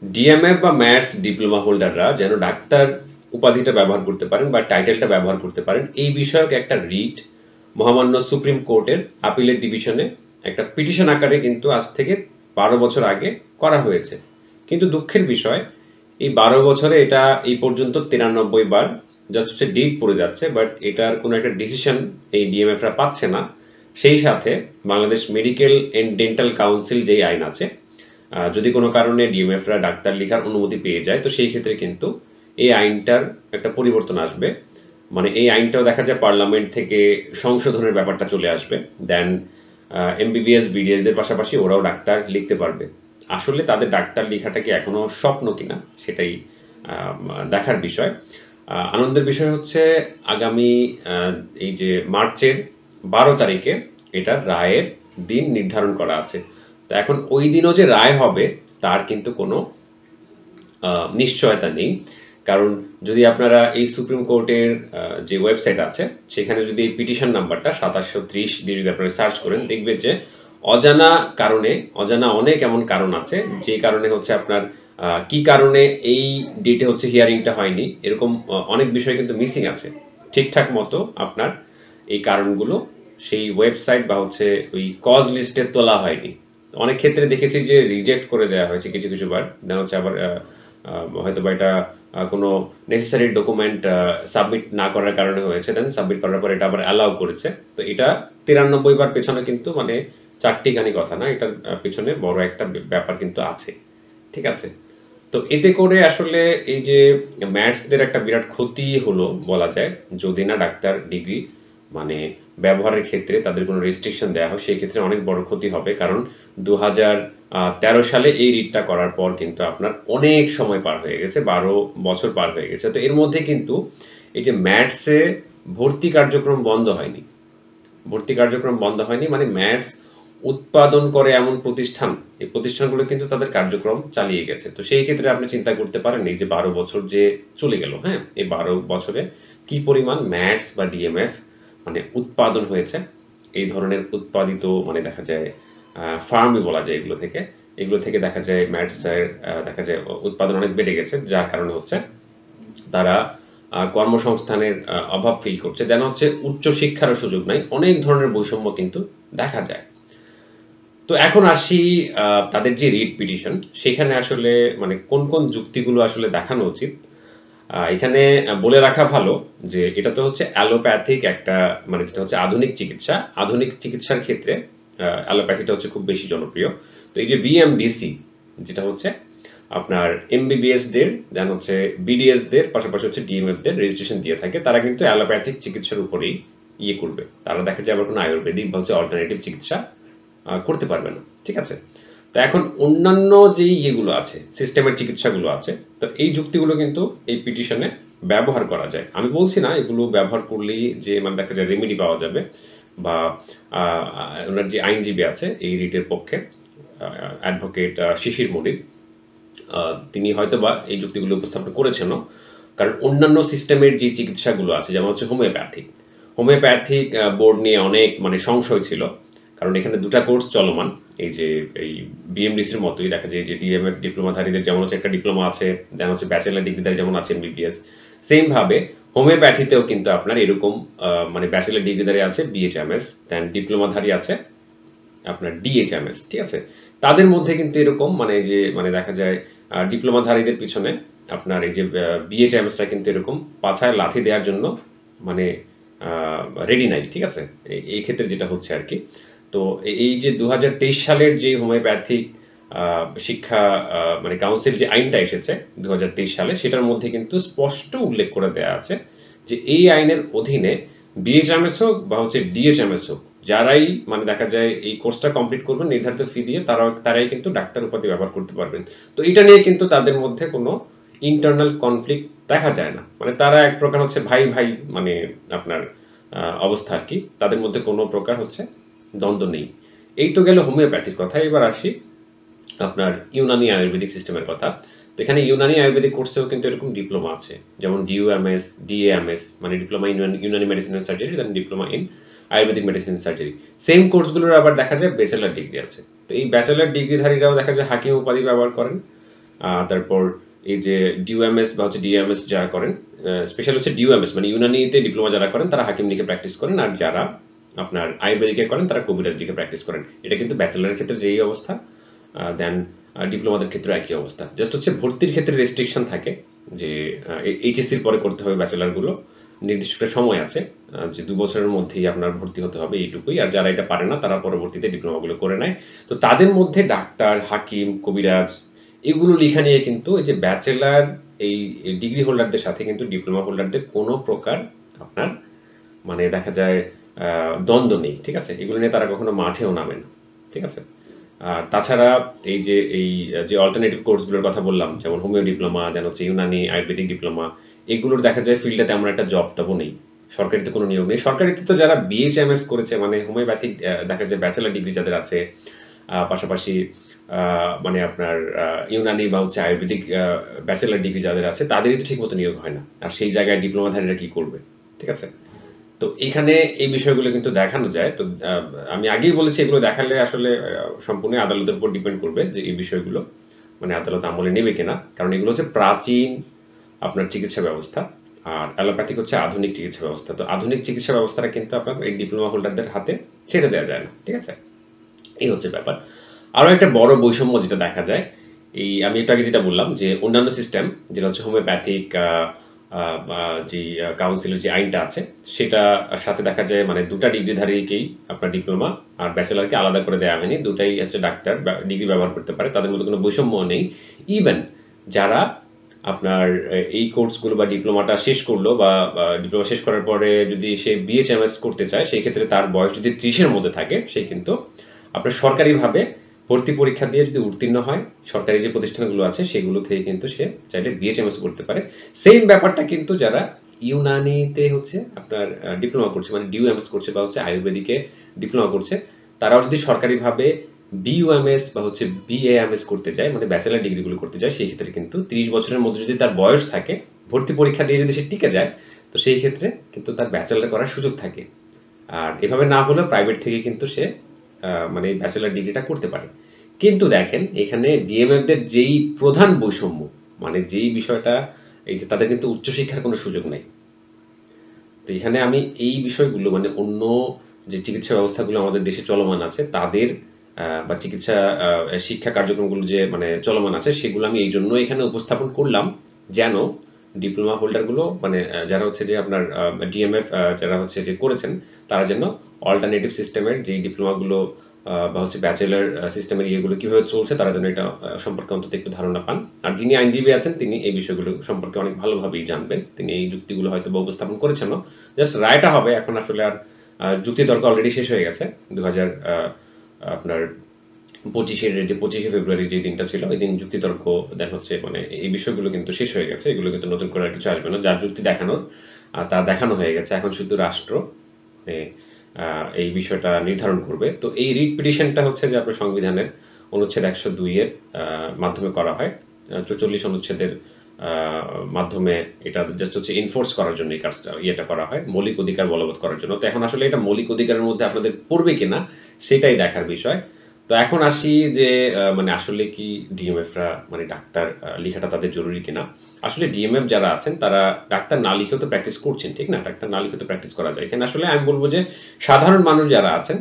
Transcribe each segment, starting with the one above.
DMF বা maths diploma হোল্ডাররা যেন ডাক্তার উপাধিটা ব্যবহার করতে পারেন বা টাইটেলটা ব্যবহার করতে পারেন এই বিষয়ক একটা রিট মহামান্য সুপ্রিম কোর্টের আপিলের ডিভিশনে একটা পিটিশন আকারে কিন্তু আজ থেকে 12 বছর আগে করা হয়েছে। কিন্তু দুঃখের বিষয় এই 12 বছরে এটা এই পর্যন্ত 93 বার জাস্ট হচ্ছে ডেট পড়ে যাচ্ছে, বাট এটার কোনো একটা ডিসিশন এই ডিএমএফরা পাচ্ছে না। সেই সাথে Bangladesh medical and dental council যেই আইন আছে, যদি কোনো কারণে ডিএমএফরা ডাক্তার লেখার অনুমতি পেয়ে যায় তো সেই ক্ষেত্রে কিন্তু এই আইনটার একটা পরিবর্তন আসবে। মানে এই আইনটাও দেখা যায় পার্লামেন্ট থেকে সংশোধনের ব্যাপারটা চলে আসবে। দেন এমবিবিএস বিডিএসদের পাশাপাশি ওরাও ডাক্তার লিখতে পারবে। আসলে তাদের ডাক্তার লেখাটা কি এখনও স্বপ্ন কিনা সেটাই দেখার বিষয়। আনন্দের বিষয় হচ্ছে আগামী এই যে মার্চের 12 তারিখে এটার রায়ের দিন নির্ধারণ করা আছে। তো এখন ওই দিনও যে রায় হবে তার কিন্তু কোনো নিশ্চয়তা নেই। কারণ যদি আপনারা এই সুপ্রিম কোর্টের যে ওয়েবসাইট আছে সেখানে যদি এই পিটিশন নাম্বারটা 2730 দিয়ে যদি আপনারা সার্চ করেন দেখবেন যে অজানা কারণে অজানা অনেক এমন কারণ আছে যে কারণে হচ্ছে আপনার কি কারণে এই ডেটে হচ্ছে হিয়ারিংটা হয়নি, এরকম অনেক বিষয় কিন্তু মিসিং আছে। ঠিকঠাক মতো আপনার এই কারণগুলো সেই ওয়েবসাইট বা হচ্ছে ওই কজ লিস্টে তোলা হয়নি। অনেক ক্ষেত্রে দেখেছি যে রিজেক্ট করে দেওয়া হয়েছে কিছু কিছু বার, দেন হচ্ছে আবার হয়তো বা এটা কোনো নেসেসারি ডকুমেন্ট সাবমিট না করার কারণে হয়েছে, দেন সাবমিট করার পর এটা আবার অ্যালাউ করেছে। তো এটা 93 বার পেছনে কিন্তু মানে চারটিখানি কথা না, এটার পেছনে বড় একটা ব্যাপার কিন্তু আছে। ঠিক আছে, তো এতে করে আসলে এই যে ম্যাথসদের একটা বিরাট ক্ষতি হলো বলা যায়, যদি না ডাক্তার ডিগ্রি মানে ব্যবহারের ক্ষেত্রে তাদের কোনো রেস্ট্রিকশন দেওয়া হয় সেই ক্ষেত্রে অনেক বড় ক্ষতি হবে। কারণ 2013 সালে এই রিটটা করার পর কিন্তু আপনার অনেক সময় পার হয়ে গেছে, 12 বছর পার হয়ে গেছে। তো এর মধ্যে কিন্তু এই যে ম্যাথসে ভর্তি কার্যক্রম বন্ধ হয়নি, ভর্তি কার্যক্রম বন্ধ হয়নি মানে ম্যাথস উৎপাদন করে এমন প্রতিষ্ঠান, এই প্রতিষ্ঠানগুলো কিন্তু তাদের কার্যক্রম চালিয়ে গেছে। তো সেই ক্ষেত্রে আপনি চিন্তা করতে পারেন এই যে 12 বছর যে চলে গেল, হ্যাঁ, এই 12 বছরে কি পরিমাণ ম্যাথস বা ডিএমএফ মানে উৎপাদন হয়েছে। এই ধরনের উৎপাদিত মানে দেখা যায় ফার্মই বলা যায় এগুলো থেকে দেখা যায় ম্যাথসের দেখা যায় উৎপাদন অনেক বেড়ে গেছে, যার কারণে হচ্ছে তারা কর্মসংস্থানের অভাব ফিল করছে। দেন হচ্ছে উচ্চ শিক্ষারও সুযোগ নাই, অনেক ধরনের বৈষম্য কিন্তু দেখা যায়। তো এখন আসি তাদের যে রিট পিটিশন সেখানে আসলে মানে কোন কোন যুক্তিগুলো আসলে দেখানো উচিত। এখানে বলে রাখা ভালো যে এটা তো হচ্ছে অ্যালোপ্যাথিক একটা মানে যেটা হচ্ছে আধুনিক চিকিৎসা। আধুনিক চিকিৎসার ক্ষেত্রে অ্যালোপ্যাথিটা হচ্ছে খুব বেশি জনপ্রিয়। তো এই যে ভিএমডিসি যেটা হচ্ছে আপনার এমবিবিএসদের দেন হচ্ছে বিডিএসদের পাশাপাশি হচ্ছে ডিএমএফদের রেজিস্ট্রেশন দিয়ে থাকে, তারা কিন্তু অ্যালোপ্যাথিক চিকিৎসার উপরেই ইয়ে করবে। তারা দেখা যায় আবার কোনো আয়ুর্বেদিক বা হচ্ছে অল্টারনেটিভ চিকিৎসা করতে পারবে না। ঠিক আছে, তো এখন অন্যান্য যে ইয়েগুলো আছে সিস্টেমের চিকিৎসাগুলো আছে, তো এই যুক্তিগুলো কিন্তু এই পিটিশনে ব্যবহার করা যায়। আমি বলছি না এগুলো ব্যবহার করলেই যে মানে দেখা যায় রেমেডি পাওয়া যাবে বা ওনার যে আইনজীবী আছে এই রিটের পক্ষে অ্যাডভোকেট শিশির মনির, তিনি হয়তোবা এই যুক্তিগুলো উপস্থাপন করেছেনও। কারণ অন্যান্য সিস্টেমের যে চিকিৎসাগুলো আছে যেমন হচ্ছে হোমিওপ্যাথিক বোর্ড নিয়ে অনেক মানে সংশয় ছিল। কারণ এখানে দুটা কোর্স চলমান, এই যে এই বিএমডিসির মতোই দেখা যায় যে ডিএমএফ ডিপ্লোমাধারীদের যেমন হচ্ছে একটা ডিপ্লোমা আছে, দেন হচ্ছে ব্যাচেলার ডিগ্রিধারী যেমন আছে এমবিবিএস, সেমভাবে হোমিওপ্যাথিতেও কিন্তু আপনার এরকম মানে ব্যাচেলার ডিগ্রিধারী আছে বিএইচএমএস, দেন ডিপ্লোমাধারী আছে আপনার ডিএইচএমএস। ঠিক আছে, তাদের মধ্যে কিন্তু এরকম মানে যে মানে দেখা যায় ডিপ্লোমাধারীদের পিছনে আপনার এই যে বিএইচএমএসটা কিন্তু এরকম পাছায় লাথি দেওয়ার জন্য মানে রেডি নাই। ঠিক আছে, এই ক্ষেত্রে যেটা হচ্ছে আর কি। তো এই যে 2023 সালের যে হোমিওপ্যাথিক শিক্ষা মানে কাউন্সিল যে আইনটা এসেছে 2023 সালে, সেটার মধ্যে কিন্তু স্পষ্ট উল্লেখ করে দেওয়া আছে যে এই আইনের অধীনে বিএইচএমএস হোক বা হচ্ছে ডিএইচএমএস হোক, যারাই মানে দেখা যায় এই কোর্সটা কমপ্লিট করবেন নির্ধারিত ফি দিয়ে তারাই কিন্তু ডাক্তার উপাধি ব্যবহার করতে পারবেন। তো এটা নিয়ে কিন্তু তাদের মধ্যে কোনো ইন্টারনাল কনফ্লিক্ট দেখা যায় না। মানে তারা এক প্রকার হচ্ছে ভাই ভাই মানে আপনার অবস্থা আর কি, তাদের মধ্যে কোনো প্রকার হচ্ছে দ্বন্দ্ব নেই। এই তো গেল হোমিওপ্যাথির কথা। এবার আসি আপনার ইউনানি আয়ুর্বেদিক সিস্টেমের কথা। তো এখানে ইউনানি আয়ুর্বেদিক কোর্সেও কিন্তু এরকম ডিপ্লোমা আছে, যেমন ডিউএমএস, ডিএএমএস মানে diploma in Unani medicine and surgery, then diploma in Ayurvedic medicine and surgery. Same কোর্সগুলোর আবার দেখা যায় ব্যাচেলার ডিগ্রি আছে। তো এই ব্যাচেলার ডিগ্রিধারীরাও দেখা যায় হাকিম উপাধি ব্যবহার করেন। তারপর এই যে ডিউএমএস বা হচ্ছে ডিএমএস যারা করেন, স্পেশাল হচ্ছে ডিউএমএস মানে ইউনানিতে ডিপ্লোমা যারা করেন তারা হাকিম লিখে প্র্যাকটিস করেন, আর যারা আপনার আয়ুর্বেদিকে করেন তারা কবিরাজ লিখে প্র্যাকটিস করেন। এটা কিন্তু ব্যাচেলারের ক্ষেত্রে যেই অবস্থা, দেন ডিপ্লোমাদের ক্ষেত্রে একই অবস্থা। জাস্ট হচ্ছে ভর্তির ক্ষেত্রে রেস্ট্রিকশন থাকে যে এইচএসসির পরে করতে হবে ব্যাচেলারগুলো, নির্দিষ্ট একটা সময় আছে যে 2 বছরের মধ্যেই আপনার ভর্তি হতে হবে, এইটুকুই। আর যারা এটা পারে না তারা পরবর্তীতে ডিপ্লোমাগুলো করে নেয়। তো তাদের মধ্যে ডাক্তার, হাকিম, কবিরাজ এগুলো লেখা নিয়ে কিন্তু এই যে ব্যাচেলার এই ডিগ্রি হোল্ডারদের সাথে কিন্তু ডিপ্লোমা হোল্ডারদের কোনো প্রকার আপনার মানে দেখা যায় দ্বন্দ্ব নেই, ঠিক আছে? এগুলো নিয়ে তারা কখনো মাঠেও নামে না, ঠিক আছে? আর তাছাড়া এই যে অল্টারনেটিভ কোর্সগুলোর কথা বললাম, যেমন হোমিও ডিপ্লোমা, দেন হচ্ছে ইউনানি, আয়ুর্বেদিক ডিপ্লোমা, এগুলোর দেখা যায় ফিল্ডে তেমন একটা জব টবও নেই, সরকারিতে কোনো নিয়োগ নেই। সরকারিতে তো যারা বিএইচএমএস করেছে মানে হোমিওপ্যাথিক দেখা যায় ব্যাচেলার ডিগ্রি যাদের আছে, পাশাপাশি মানে আপনার ইউনানি বা হচ্ছে আয়ুর্বেদিক ব্যাচেলার ডিগ্রি যাদের আছে তাদেরই তো ঠিকমতো নিয়োগ হয় না। আর সেই জায়গায় ডিপ্লোমাধারীরা কী করবে, ঠিক আছে? তো এখানে এই বিষয়গুলো কিন্তু দেখানো যায়। তো আমি আগেই বলেছি এগুলো দেখালে আসলে সম্পূর্ণ আদালতের উপর ডিপেন্ড করবে যে এই বিষয়গুলো মানে আদালত আমলে নেবে কিনা। কারণ এগুলো হচ্ছে প্রাচীন আপনার চিকিৎসা ব্যবস্থা, আর অ্যালোপ্যাথিক হচ্ছে আধুনিক চিকিৎসা ব্যবস্থা। তো আধুনিক চিকিৎসা ব্যবস্থাটা কিন্তু আপনার এই ডিপ্লোমা হোল্ডারদের হাতে ছেড়ে দেওয়া যায় না, ঠিক আছে? এই হচ্ছে ব্যাপার। আরও একটা বড় বৈষম্য যেটা দেখা যায়, এই আমি একটু আগে যেটা বললাম যে অন্যান্য সিস্টেম যেটা হচ্ছে হোমিওপ্যাথিক যে কাউন্সিলের যে আইনটা আছে সেটার সাথে দেখা যায় মানে দুটা ডিগ্রিধারীকেই আপনার ডিপ্লোমা আর ব্যাচেলারকে আলাদা করে দেওয়া হয়নি। দুটাই হচ্ছে ডাক্তার ডিগ্রি ব্যবহার করতে পারে, তাদের মধ্যে কোনো বৈষম্য নেই। ইভেন যারা আপনার এই কোর্সগুলো বা ডিপ্লোমাটা শেষ করলো বা ডিপ্লোমা শেষ করার পরে যদি সে বিএইচএমএস করতে চায়, সেই ক্ষেত্রে তার বয়স যদি 30-এর মধ্যে থাকে, সে কিন্তু আপনার সরকারিভাবে ভর্তি পরীক্ষা দিয়ে যদি উত্তীর্ণ হয়, সরকারি যে প্রতিষ্ঠানগুলো আছে সেগুলো থেকে কিন্তু সে চাইলে বিএইচএমএস করতে পারে। সেম ব্যাপারটা কিন্তু যারা ইউনানিতে হচ্ছে আপনার ডিপ্লোমা করছে মানে ডিউএমএস করছে বা হচ্ছে আয়ুর্বেদিকে ডিপ্লোমা করছে, তারাও যদি সরকারিভাবে বিইউএমএস বা হচ্ছে বিএএমএস করতে যায় মানে ব্যাচেলার ডিগ্রিগুলো করতে যায়, সেই ক্ষেত্রে কিন্তু 30 বছরের মধ্যে যদি তার বয়স থাকে, ভর্তি পরীক্ষা দিয়ে যদি সে টিকে যায়, তো সেই ক্ষেত্রে কিন্তু তার ব্যাচেলার করার সুযোগ থাকে। আর এভাবে না হলেও প্রাইভেট থেকে কিন্তু সে মানে ব্যাচেলার ডিগ্রিটা করতে পারে। কিন্তু দেখেন এখানে ডিএমএফদের যেই প্রধান বৈষম্য মানে যেই বিষয়টা, এই যে তাদের কিন্তু উচ্চশিক্ষার কোনো সুযোগ নেই। তো এখানে আমি এই বিষয়গুলো মানে অন্য যে চিকিৎসা ব্যবস্থাগুলো আমাদের দেশে চলমান আছে তাদের বা চিকিৎসা শিক্ষা কার্যক্রমগুলো যে মানে চলমান আছে সেগুলো আমি এই জন্য এখানে উপস্থাপন করলাম, যেন ডিপ্লোমা হোল্ডারগুলো মানে যারা হচ্ছে যে আপনার ডিএমএফ যারা হচ্ছে যে করেছেন, তারা যেন অল্টারনেটিভ সিস্টেমের যেই ডিপ্লোমাগুলো বা হচ্ছে ব্যাচেলার সিস্টেমের ইয়েগুলো কীভাবে চলছে তারা যেন এটা সম্পর্কে অন্তত একটু ধারণা পান। আর যিনি আইনজীবী আছেন তিনি এই বিষয়গুলো সম্পর্কে অনেক ভালোভাবেই জানবেন, তিনি এই যুক্তিগুলো হয়তো বা উপস্থাপন করেছেনও। জাস্ট রায়টা হবে এখন আসলে আর যুক্তি তর্ক অলরেডি শেষ হয়ে গেছে। 2000 আপনার 25শে ফেব্রুয়ারি যে দিনটা ছিল ওই দিন যুক্তিতর্ক দেন হচ্ছে মানে এই বিষয়গুলো কিন্তু শেষ হয়ে গেছে। এগুলো কিন্তু নতুন করে আর কিছু আসবে না। যার যুক্তি দেখানোর তা দেখানো হয়ে গেছে। এখন শুধু রাষ্ট্র এই বিষয়টা নির্ধারণ করবে। তো এই রিট পিটিশনটা হচ্ছে যে আপনার সংবিধানের অনুচ্ছেদ 102 এর মাধ্যমে করা হয়। 44 অনুচ্ছেদের মাধ্যমে এটা জাস্ট হচ্ছে এনফোর্স করার জন্য এই কাজটা ইয়েটা করা হয়, মৌলিক অধিকার বলবৎ করার জন্য। তো এখন আসলে এটা মৌলিক অধিকারের মধ্যে আপনাদের পড়বে কিনা সেটাই দেখার বিষয়। তো এখন আসি যে মানে আসলে কি ডিএমএফরা মানে ডাক্তার লেখাটা তাদের জরুরি কিনা। আসলে ডিএমএফ যারা আছেন তারা ডাক্তার না লিখেও তো প্র্যাকটিস করছেন, ঠিক না? ডাক্তার না লিখেও তো প্র্যাকটিস করা যায়। এখানে আসলে আমি বলবো যে সাধারণ মানুষ যারা আছেন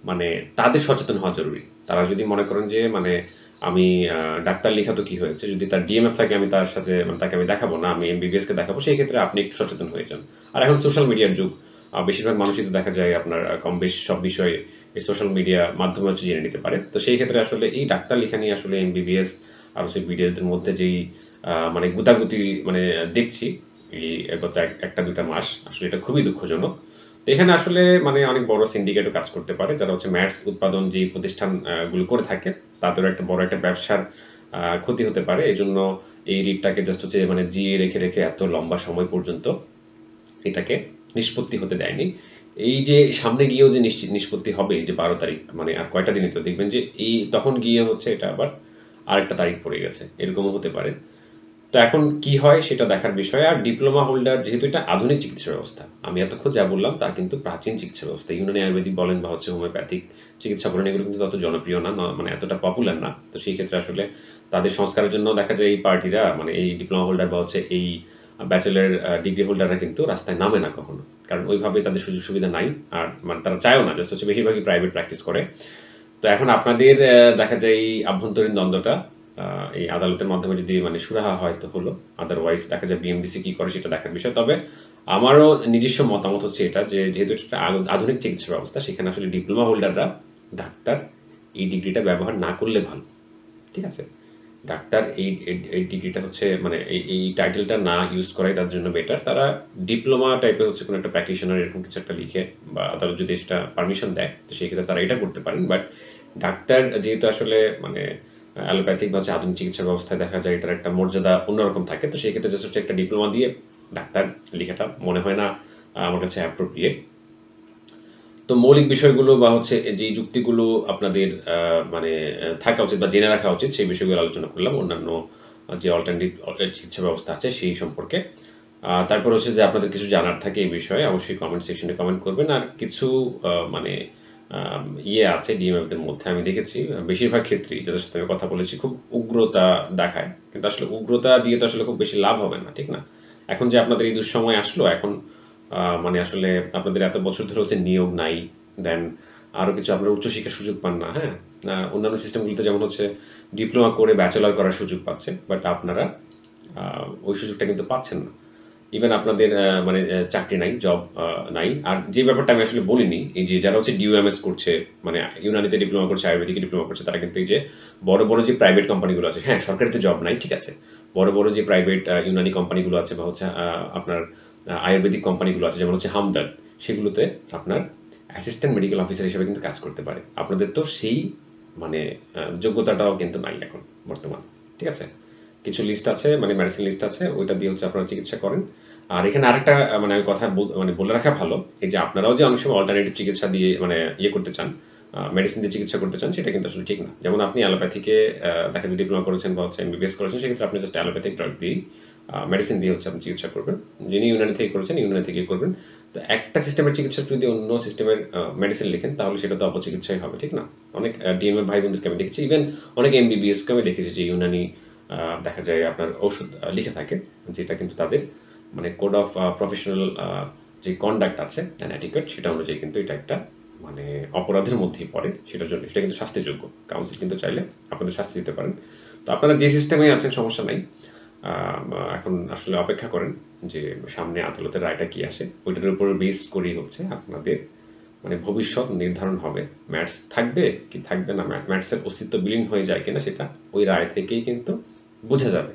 মানে তাদের সচেতন হওয়া জরুরি। তারা যদি মনে করেন যে মানে আমি ডাক্তার লেখা তো কি হয়েছে, যদি তার ডিএমএফ থাকে আমি তার সাথে মানে তাকে আমি দেখাবো না, আমি এমবিবিএসকে দেখাবো, সেই ক্ষেত্রে আপনি একটু সচেতন হয়ে যান। আর এখন সোশ্যাল মিডিয়ার যুগ, বেশিরভাগ মানুষই তো দেখা যায় আপনার কম বেশ সব বিষয়ে এই সোশ্যাল মিডিয়া মাধ্যমে হচ্ছে জেনে নিতে পারে। তো সেই ক্ষেত্রে আসলে এই ডাক্তার লেখা নিয়ে আসলে এমবিবিএস আর হচ্ছে বিডিএসদের মধ্যে যেই মানে গুতাগুতি মানে দেখছি এই গত 1-2 মাস, আসলে এটা খুবই দুঃখজনক। তো এখানে আসলে মানে অনেক বড় সিন্ডিকেটও কাজ করতে পারে, যারা হচ্ছে ম্যাটস উৎপাদন যে প্রতিষ্ঠানগুলো করে থাকে তাদেরও একটা বড় একটা ব্যবসার ক্ষতি হতে পারে। এই জন্য এই রিটটাকে জাস্ট হচ্ছে মানে জিয়ে রেখে রেখে এত লম্বা সময় পর্যন্ত এটাকে নিষ্পত্তি হতে দেয়নি। এই যে সামনে গিয়েও যে নিষ্পত্তি হবে যে 12 তারিখ মানে আর কয়টা দিনই তো দেখবেন যে এই তখন গিয়ে হচ্ছে এটা আবার আরেকটা তারিখ পড়ে গেছে, এরকমও হতে পারে। তো এখন কি হয় সেটা দেখার বিষয়। আর ডিপ্লোমা হোল্ডার যেহেতু এটা আধুনিক চিকিৎসা ব্যবস্থা। আমি এতক্ষণ যা বললাম তা কিন্তু প্রাচীন চিকিৎসা ব্যবস্থা। ইউনানি আয়ুর্বেদিক বলেন বা হচ্ছে হোমিওপ্যাথিক চিকিৎসা বলেন এগুলো কিন্তু তত জনপ্রিয় না, মানে এতটা পপুলার না। তো সেই ক্ষেত্রে আসলে তাদের সংস্কারের জন্য দেখা যায় এই পার্টিরা মানে এই ডিপ্লোমা হোল্ডার বা হচ্ছে এই ব্যাচেলর ডিগ্রি হোল্ডাররা কিন্তু রাস্তায় নামে না কখনো। কারণ ওইভাবে তাদের সুযোগ সুবিধা নাই। আর মানে তারা চায়ও না। জাস্ট হচ্ছে বেশিরভাগই প্রাইভেট প্র্যাকটিস করে। তো এখন আপনাদের দেখা যায় এই আভ্যন্তরীণ দ্বন্দ্বটা এই আদালতের মাধ্যমে যদি মানে সুরাহা হয় তো হলো। আদারওয়াইজ দেখা যায় বিএমডিসি কি করে সেটা দেখার বিষয়। তবে আমারও নিজস্ব মতামত হচ্ছে এটা যে যেহেতু এটা একটা আধুনিক চিকিৎসা ব্যবস্থা সেখানে আসলে ডিপ্লোমা হোল্ডাররা ডাক্তার এই ডিগ্রিটা ব্যবহার না করলে ভালো। ঠিক আছে? ডাক্তার এই ডিগ্রিটা হচ্ছে মানে এই টাইটেলটা না ইউজ করাই তার জন্য বেটার। তারা ডিপ্লোমা টাইপের হচ্ছে কোনো একটা প্র্যাকটিশনার এরকম কিছু একটা লিখে বা আদালত যদি সেটা পারমিশন দেয় তো সেই ক্ষেত্রে তারা এটা করতে পারেন। বাট ডাক্তার যেহেতু আসলে মানে অ্যালোপ্যাথিক বা হচ্ছে আধুনিক চিকিৎসা ব্যবস্থায় দেখা যায় এটার একটা মর্যাদা অন্যরকম থাকে। তো সেই ক্ষেত্রে জাস্ট হচ্ছে একটা ডিপ্লোমা দিয়ে ডাক্তার লেখাটা মনে হয় না আমার কাছে অ্যাপ্রোপ্রিয়েট। তো মৌলিক বিষয়গুলো বা হচ্ছে যেই যুক্তিগুলো আপনাদের মানে থাকা উচিত বা জেনে রাখা উচিত সেই বিষয়গুলো আলোচনা করলাম। অন্যান্য যে অল্টারনেটিভ চিকিৎসা ব্যবস্থা আছে সেই সম্পর্কে। তারপর হচ্ছে যে আপনাদের কিছু জানার থাকে এই বিষয়ে অবশ্যই কমেন্ট সেকশনে কমেন্ট করবেন। আর কিছু মানে ইয়ে আছে ডিএমএফদের মধ্যে আমি দেখেছি বেশিরভাগ ক্ষেত্রেই যাদের সাথে আমি কথা বলেছি খুব উগ্রতা দেখায়। কিন্তু আসলে উগ্রতা দিয়ে তো আসলে খুব বেশি লাভ হবে না, ঠিক না? এখন যে আপনাদের এই দুঃসময় আসলো এখন মানে আসলে আপনাদের এত বছর ধরে হচ্ছে নিয়োগ নাই। দেন আরো কিছু আপনারা উচ্চশিক্ষার সুযোগ পান না, হ্যাঁ? অন্যান্য সিস্টেমগুলোতে যেমন হচ্ছে ডিপ্লোমা করে ব্যাচেলর করার সুযোগ পাচ্ছে। বাট আপনারা ওই সুযোগটা কিন্তু পাচ্ছেন না। ইভেন আপনাদের মানে চাকরি নাই, জব নাই। আর যে ব্যাপারটা আমি আসলে বলিনি, এই যে যারা হচ্ছে ডিওএমএস করছে, মানে ইউনানিতে ডিপ্লোমা করছে, আয়ুর্বেদিকে ডিপ্লোমা করছে, তারা কিন্তু এই যে বড়, বড় যে প্রাইভেট কোম্পানিগুলো আছে, হ্যাঁ, সরকারিতে জব নাই, ঠিক আছে। বড়, বড় যে প্রাইভেট ইউনানি কোম্পানিগুলো আছে বা হচ্ছে আপনার আয়ুর্বেদিক কোম্পানিগুলো আছে যেমন হচ্ছে হামদর্দ, সেগুলোতে আপনার অ্যাসিস্ট্যান্ট মেডিকেল অফিসার হিসেবে কিন্তু কাজ করতে পারে। আপনাদের তো সেই মানে যোগ্যতাটাও কিন্তু নাই এখন বর্তমান। ঠিক আছে? কিছু লিস্ট আছে মানে মেডিসিন লিস্ট আছে ওইটা দিয়ে হচ্ছে আপনারা চিকিৎসা করেন। আর এখানে আরেকটা মানে কথা মানে বলে রাখা ভালো, এই যে আপনারাও যে অনেক সময় অল্টারনেটিভ চিকিৎসা দিয়ে মানে ইয়ে করতে চান, মেডিসিন দিয়ে চিকিৎসা করতে চান সেটা কিন্তু আসলে ঠিক না। যেমন আপনি অ্যালোপ্যাথিকে দেখা যায় ডিপ্লোমা করেছেন বা হচ্ছে এমবিবিএস করেছেন সেক্ষেত্রে আপনি জাস্ট অ্যালোপ্যাথিক ড্রাগ দিয়েই মেডিসিন দিয়ে হচ্ছে আপনি চিকিৎসা করবেন। যিনি ইউনানি থেকে করেছেন ইউনানি থেকেই করবেন। তো একটা সিস্টেমের চিকিৎসা যদি অন্য সিস্টেমের মেডিসিন লিখেন তাহলে সেটা তো অপচিকিৎসাই হবে, ঠিক না? অনেক ডিএমএ ভাই বোনদেরকে আমি দেখেছি, ইভেন অনেক এমবিবিএসকে আমি দেখেছি যে ইউনানি দেখা যায় আপনার ঔষধ লিখে থাকে যেটা কিন্তু তাদের মানে কোড অফ প্রফেশনাল যে কন্ডাক্ট আছে অ্যান্ড অ্যাটিকেট সেটা অনুযায়ী কিন্তু এটা একটা মানে অপরাধের মধ্যেই পড়ে। সেটার জন্য সেটা কিন্তু শাস্তিযোগ্য। কাউন্সিল কিন্তু চাইলে আপনাদের শাস্তি দিতে পারেন। তো আপনারা যে সিস্টেমে আছেন সমস্যা নাই। এখন আসলে অপেক্ষা করেন যে সামনে আদালতের রায়টা কি আসে। ওইটার উপর বেস করেই হচ্ছে আপনাদের মানে ভবিষ্যৎ নির্ধারণ হবে। ম্যাথস থাকবে কি থাকবে না, ম্যাথসের অস্তিত্ব বিলীন হয়ে যায় কিনা সেটা ওই রায় থেকেই কিন্তু বোঝা যাবে।